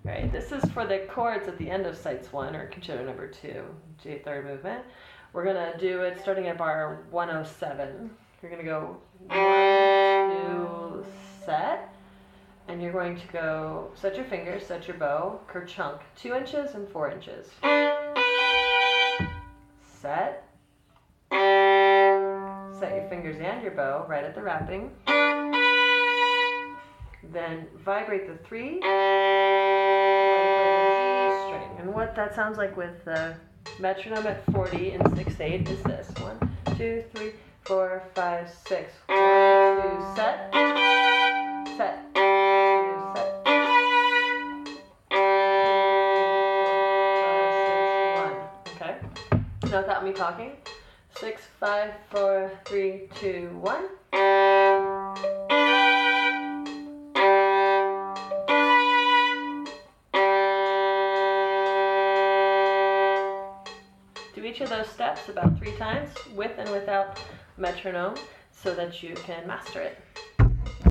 Right, this is for the chords at the end of Seitz 1, or concerto number 2, G third movement. We're going to do it starting at bar 107. You're going to go 1, 2, set, and you're going to go, set your fingers, set your bow, kerchunk, 2 inches and 4 inches. Set. Set your fingers and your bow right at the wrapping. Then vibrate the 3, and what that sounds like with the metronome at 40 and 6/8 is this. 1, 2, 3, 4, 5, 6. 1, 2, set, set, 2, set. 5, 6, 1. Okay. Now without me talking. 6, 5, 4, 3, 2, 1. Do each of those steps about 3 times with and without metronome so that you can master it.